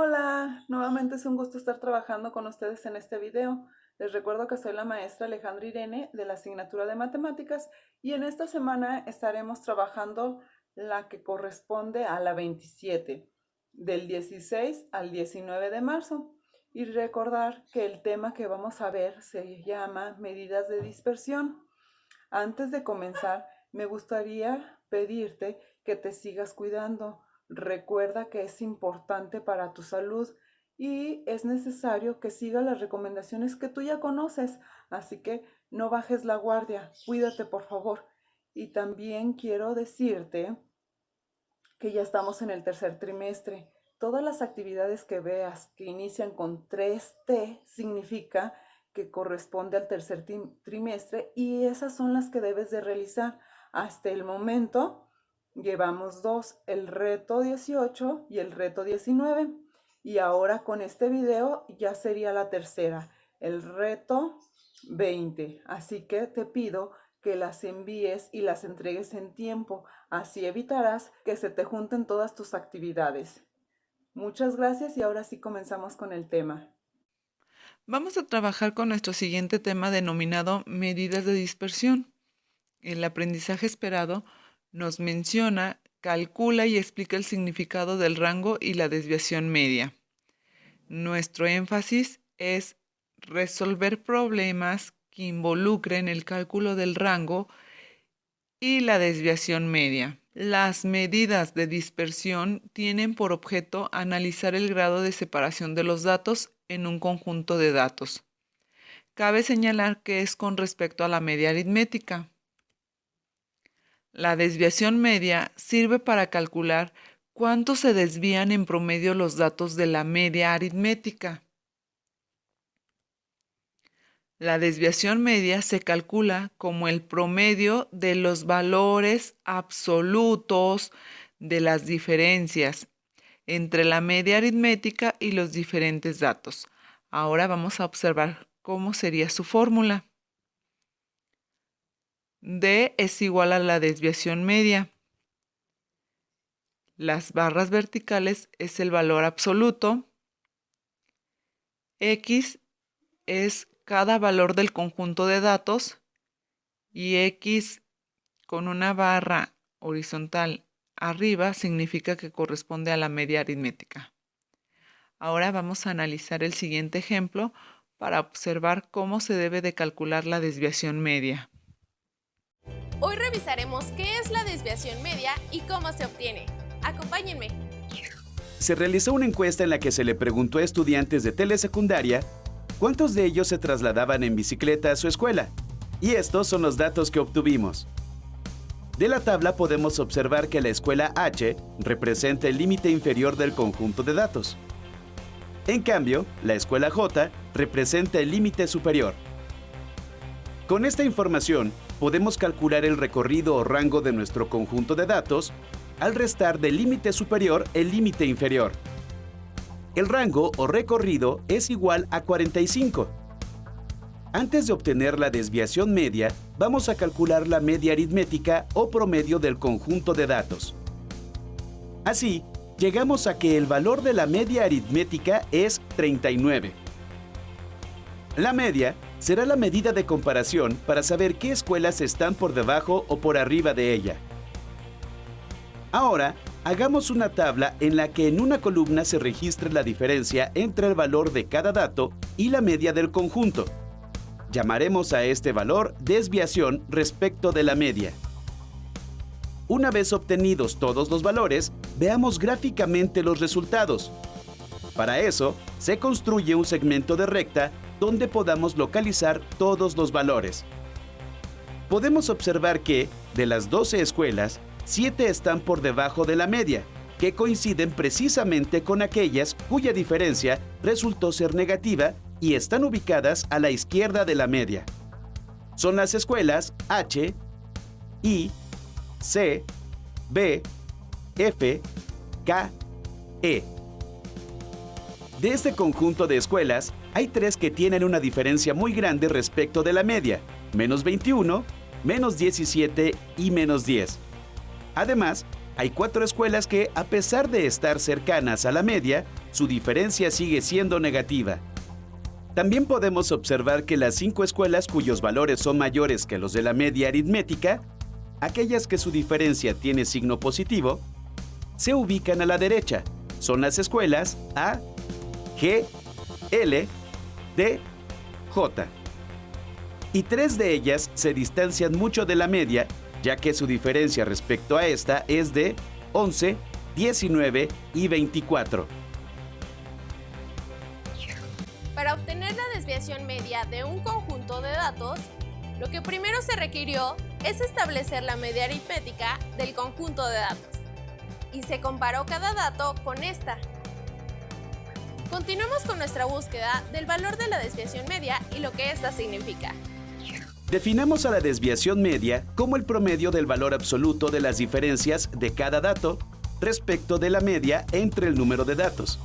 Hola, nuevamente es un gusto estar trabajando con ustedes en este video. Les recuerdo que soy la maestra Alejandra Irene de la asignatura de Matemáticas y en esta semana estaremos trabajando la que corresponde a la 27, del 16 al 19 de marzo. Y recordar que el tema que vamos a ver se llama medidas de dispersión. Antes de comenzar, me gustaría pedirte que te sigas cuidando. Recuerda que es importante para tu salud y es necesario que sigas las recomendaciones que tú ya conoces. Así que no bajes la guardia. Cuídate, por favor. Y también quiero decirte que ya estamos en el tercer trimestre. Todas las actividades que veas que inician con 3T significa que corresponde al tercer trimestre y esas son las que debes de realizar. Hasta el momento llevamos dos, el reto 18 y el reto 19. Y ahora con este video ya sería la tercera, el reto 20. Así que te pido que las envíes y las entregues en tiempo. Así evitarás que se te junten todas tus actividades. Muchas gracias y ahora sí comenzamos con el tema. Vamos a trabajar con nuestro siguiente tema denominado medidas de dispersión. El aprendizaje esperado nos menciona, calcula y explica el significado del rango y la desviación media. Nuestro énfasis es resolver problemas que involucren el cálculo del rango y la desviación media. Las medidas de dispersión tienen por objeto analizar el grado de separación de los datos en un conjunto de datos. Cabe señalar que es con respecto a la media aritmética. La desviación media sirve para calcular cuánto se desvían en promedio los datos de la media aritmética. La desviación media se calcula como el promedio de los valores absolutos de las diferencias entre la media aritmética y los diferentes datos. Ahora vamos a observar cómo sería su fórmula. D es igual a la desviación media. Las barras verticales es el valor absoluto. X es cada valor del conjunto de datos y X con una barra horizontal arriba significa que corresponde a la media aritmética. Ahora vamos a analizar el siguiente ejemplo para observar cómo se debe de calcular la desviación media. Hoy revisaremos qué es la desviación media y cómo se obtiene. Acompáñenme. Se realizó una encuesta en la que se le preguntó a estudiantes de telesecundaria cuántos de ellos se trasladaban en bicicleta a su escuela. Y estos son los datos que obtuvimos. De la tabla podemos observar que la escuela H representa el límite inferior del conjunto de datos. En cambio, la escuela J representa el límite superior. Con esta información, podemos calcular el recorrido o rango de nuestro conjunto de datos al restar del límite superior el límite inferior. El rango o recorrido es igual a 45. Antes de obtener la desviación media, vamos a calcular la media aritmética o promedio del conjunto de datos. Así, llegamos a que el valor de la media aritmética es 39. La media será la medida de comparación para saber qué escuelas están por debajo o por arriba de ella. Ahora, hagamos una tabla en la que en una columna se registre la diferencia entre el valor de cada dato y la media del conjunto. Llamaremos a este valor desviación respecto de la media. Una vez obtenidos todos los valores, veamos gráficamente los resultados. Para eso, se construye un segmento de recta donde podamos localizar todos los valores. Podemos observar que, de las 12 escuelas, 7 están por debajo de la media, que coinciden precisamente con aquellas cuya diferencia resultó ser negativa y están ubicadas a la izquierda de la media. Son las escuelas H, I, C, B, F, K, E. De este conjunto de escuelas, hay 3 que tienen una diferencia muy grande respecto de la media, menos 21, menos 17 y menos 10. Además, Hay 4 escuelas que, a pesar de estar cercanas a la media, su diferencia sigue siendo negativa. También podemos observar que las 5 escuelas cuyos valores son mayores que los de la media aritmética, aquellas que su diferencia tiene signo positivo, se ubican a la derecha. Son las escuelas A, G, L, D, J. Y 3 de ellas se distancian mucho de la media, ya que su diferencia respecto a esta es de 11, 19 y 24. Para obtener la desviación media de un conjunto de datos, lo que primero se requirió es establecer la media aritmética del conjunto de datos, y se comparó cada dato con esta. Continuemos con nuestra búsqueda del valor de la desviación media y lo que ésta significa. Definamos a la desviación media como el promedio del valor absoluto de las diferencias de cada dato respecto de la media entre el número de datos.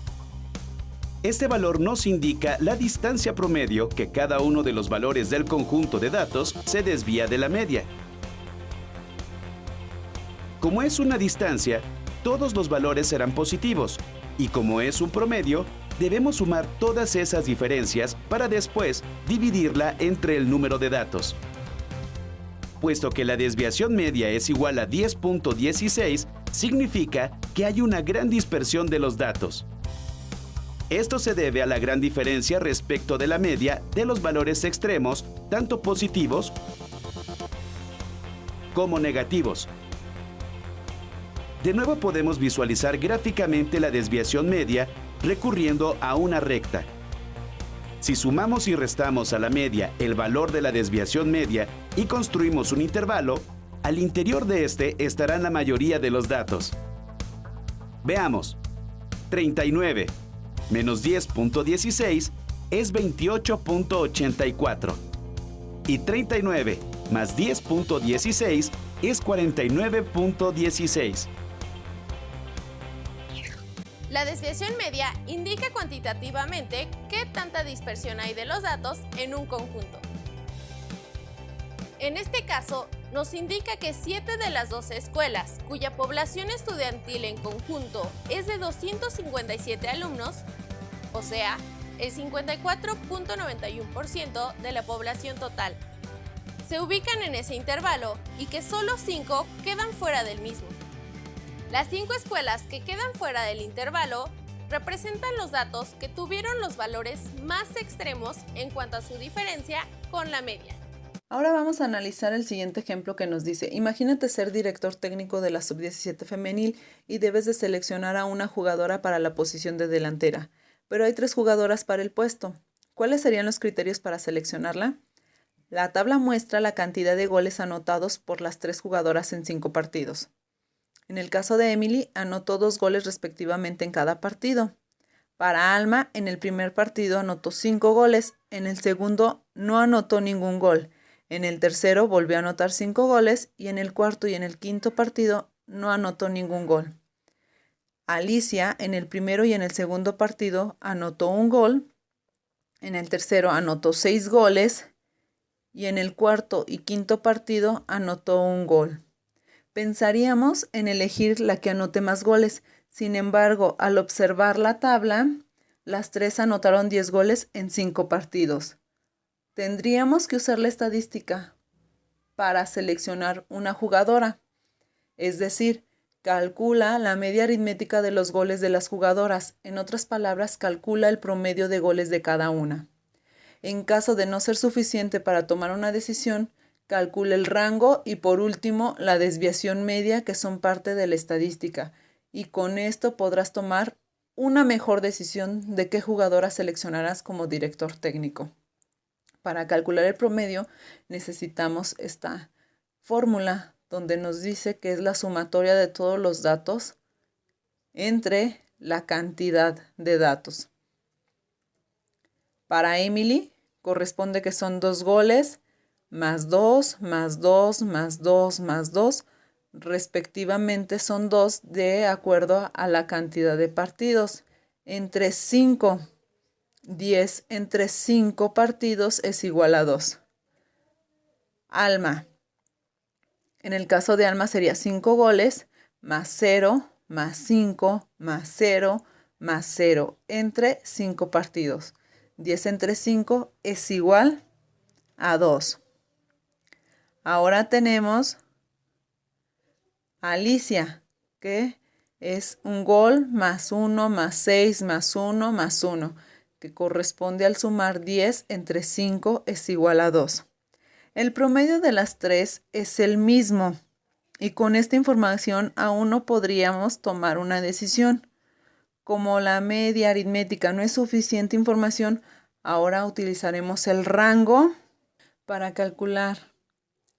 Este valor nos indica la distancia promedio que cada uno de los valores del conjunto de datos se desvía de la media. Como es una distancia, todos los valores serán positivos, y como es un promedio, debemos sumar todas esas diferencias para después dividirla entre el número de datos. Puesto que la desviación media es igual a 10.16, significa que hay una gran dispersión de los datos. Esto se debe a la gran diferencia respecto de la media de los valores extremos, tanto positivos como negativos. De nuevo podemos visualizar gráficamente la desviación media recurriendo a una recta. Si sumamos y restamos a la media el valor de la desviación media y construimos un intervalo, al interior de este estarán la mayoría de los datos. Veamos. 39 menos 10.16 es 28.84. Y 39 más 10.16 es 49.16. La desviación media indica cuantitativamente qué tanta dispersión hay de los datos en un conjunto. En este caso, nos indica que 7 de las 12 escuelas, cuya población estudiantil en conjunto es de 257 alumnos, o sea, el 54.91% de la población total, se ubican en ese intervalo y que solo 5 quedan fuera del mismo. Las 5 escuelas que quedan fuera del intervalo representan los datos que tuvieron los valores más extremos en cuanto a su diferencia con la media. Ahora vamos a analizar el siguiente ejemplo que nos dice: imagínate ser director técnico de la sub-17 femenil y debes de seleccionar a una jugadora para la posición de delantera, pero hay 3 jugadoras para el puesto. ¿Cuáles serían los criterios para seleccionarla? La tabla muestra la cantidad de goles anotados por las 3 jugadoras en 5 partidos. En el caso de Emily, anotó 2 goles respectivamente en cada partido. Para Alma, en el primer partido anotó 5 goles, en el segundo no anotó ningún gol, en el tercero volvió a anotar 5 goles y en el cuarto y en el quinto partido no anotó ningún gol. Alicia, en el primero y en el segundo partido anotó 1 gol, en el tercero anotó 6 goles y en el cuarto y quinto partido anotó 1 gol. Pensaríamos en elegir la que anote más goles. Sin embargo, al observar la tabla, las 3 anotaron 10 goles en 5 partidos. Tendríamos que usar la estadística para seleccionar una jugadora. Es decir, calcula la media aritmética de los goles de las jugadoras. En otras palabras, calcula el promedio de goles de cada una. En caso de no ser suficiente para tomar una decisión, calcula el rango y por último la desviación media, que son parte de la estadística, y con esto podrás tomar una mejor decisión de qué jugadora seleccionarás como director técnico. Para calcular el promedio necesitamos esta fórmula donde nos dice que es la sumatoria de todos los datos entre la cantidad de datos. Para Emily corresponde que son 2 goles más 2, más 2, más 2, más 2, respectivamente son 2 de acuerdo a la cantidad de partidos. Entre 5, 10 entre 5 partidos es igual a 2. Alma. En el caso de Alma sería 5 goles más 0, más 5, más 0, más 0, entre 5 partidos. 10 entre 5 es igual a 2. Ahora tenemos a Alicia, que es un gol más 1, más 6, más 1, más 1, que corresponde al sumar 10 entre 5 es igual a 2. El promedio de las tres es el mismo y con esta información aún no podríamos tomar una decisión. Como la media aritmética no es suficiente información, ahora utilizaremos el rango. Para calcular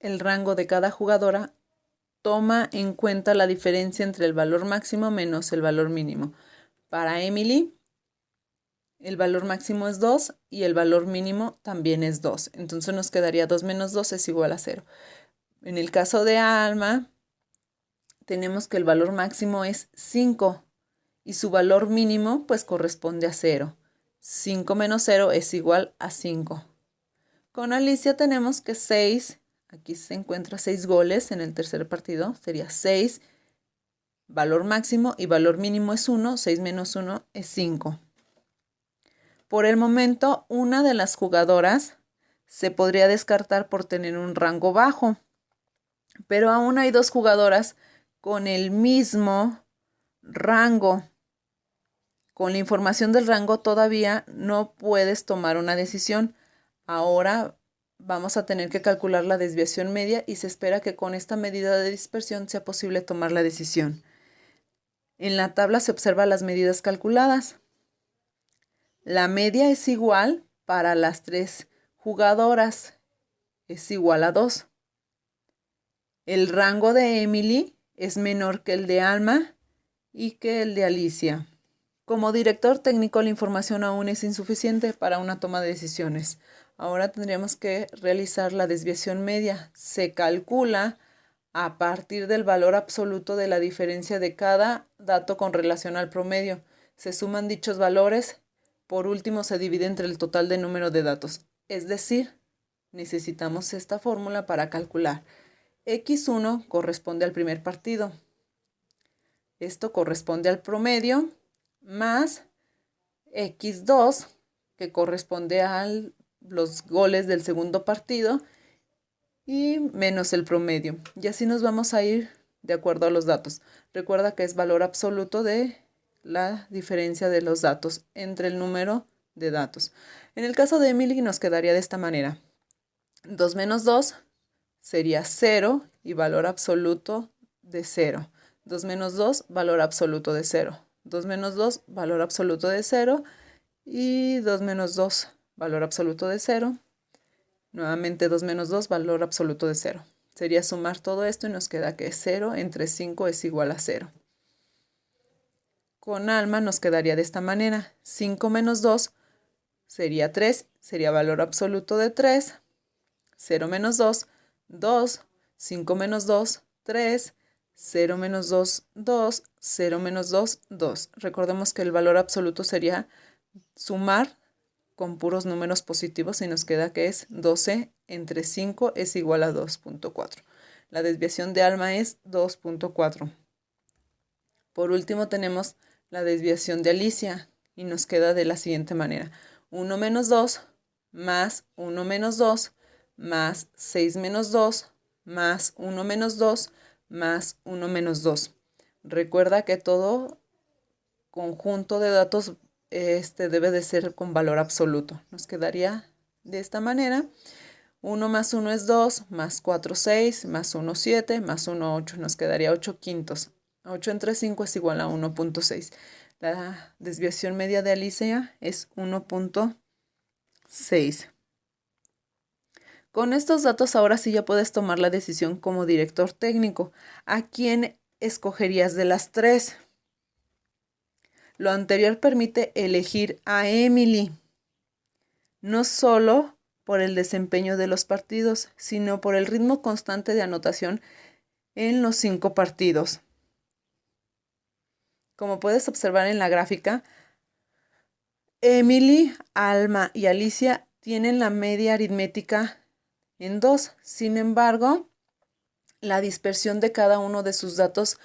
el rango de cada jugadora, toma en cuenta la diferencia entre el valor máximo menos el valor mínimo. Para Emily, el valor máximo es 2 y el valor mínimo también es 2. Entonces nos quedaría 2 menos 2 es igual a 0. En el caso de Alma, tenemos que el valor máximo es 5 y su valor mínimo pues corresponde a 0. 5 menos 0 es igual a 5. Con Alicia tenemos que 6, aquí se encuentra 6 goles en el tercer partido, sería 6, valor máximo y valor mínimo es 1, 6 menos 1 es 5. Por el momento, una de las jugadoras se podría descartar por tener un rango bajo, pero aún hay 2 jugadoras con el mismo rango. Con la información del rango todavía no puedes tomar una decisión. Ahora vamos a tener que calcular la desviación media y se espera que con esta medida de dispersión sea posible tomar la decisión. En la tabla se observan las medidas calculadas. La media es igual para las 3 jugadoras, es igual a 2. El rango de Emily es menor que el de Alma y que el de Alicia. Como director técnico, la información aún es insuficiente para una toma de decisiones. Ahora tendríamos que realizar la desviación media. Se calcula a partir del valor absoluto de la diferencia de cada dato con relación al promedio. Se suman dichos valores. Por último, se divide entre el total de número de datos. Es decir, necesitamos esta fórmula para calcular. X1 corresponde al primer partido. Esto corresponde al promedio más X2, que corresponde a los goles del segundo partido, y menos el promedio. Y así nos vamos a ir de acuerdo a los datos. Recuerda que es valor absoluto de la diferencia de los datos entre el número de datos. En el caso de Emily nos quedaría de esta manera. 2 menos 2 sería 0 y valor absoluto de 0. 2 menos 2, valor absoluto de 0. 2 menos 2, valor absoluto de 0. Y 2 menos 2, valor absoluto de 0. Nuevamente 2 menos 2, valor absoluto de 0. Sería sumar todo esto y nos queda que 0 entre 5 es igual a 0. Con Alma nos quedaría de esta manera. 5 menos 2 sería 3, sería valor absoluto de 3. 0 menos 2, 2. 5 menos 2, 3. 0 menos 2, 2. 0 menos 2, 2. Recordemos que el valor absoluto sería sumar con puros números positivos y nos queda que es 12 entre 5 es igual a 2.4. La desviación de Alma es 2.4. Por último tenemos la desviación de Alicia y nos queda de la siguiente manera. 1 menos 2 más 1 menos 2 más 6 menos 2 más 1 menos 2 más 1 menos 2. Recuerda que todo conjunto de datos debe de ser con valor absoluto. Nos quedaría de esta manera. 1 más 1 es 2, más 4, 6, más 1, 7, más 1, 8. Nos quedaría 8 quintos. 8 entre 5 es igual a 1.6. La desviación media de Alicia es 1.6. Con estos datos ahora sí ya puedes tomar la decisión como director técnico. ¿A quién escogerías de las 3? Lo anterior permite elegir a Emily, no solo por el desempeño de los partidos, sino por el ritmo constante de anotación en los 5 partidos. Como puedes observar en la gráfica, Emily, Alma y Alicia tienen la media aritmética en 2. Sin embargo, la dispersión de cada uno de sus datos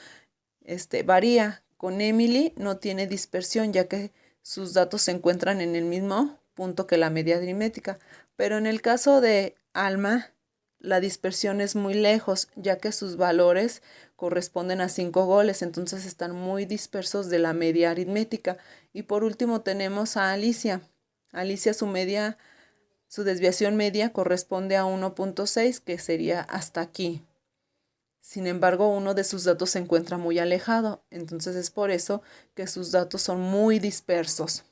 varía. Con Emily no tiene dispersión, ya que sus datos se encuentran en el mismo punto que la media aritmética. Pero en el caso de Alma, la dispersión es muy lejos, ya que sus valores corresponden a 5 goles, entonces están muy dispersos de la media aritmética. Y por último tenemos a Alicia. Alicia, su desviación media corresponde a 1.6, que sería hasta aquí. Sin embargo, uno de sus datos se encuentra muy alejado, entonces es por eso que sus datos son muy dispersos.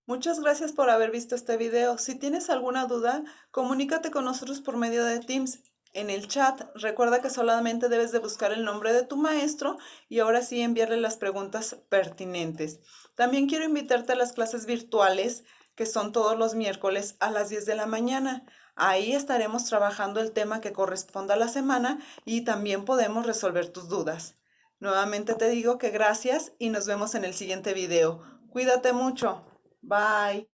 Muchas gracias por haber visto este video. Si tienes alguna duda, comunícate con nosotros por medio de Teams. En el chat, recuerda que solamente debes de buscar el nombre de tu maestro y ahora sí enviarle las preguntas pertinentes. También quiero invitarte a las clases virtuales, que son todos los miércoles a las 10 de la mañana. Ahí estaremos trabajando el tema que corresponda a la semana y también podemos resolver tus dudas. Nuevamente te digo que gracias y nos vemos en el siguiente video. Cuídate mucho. Bye.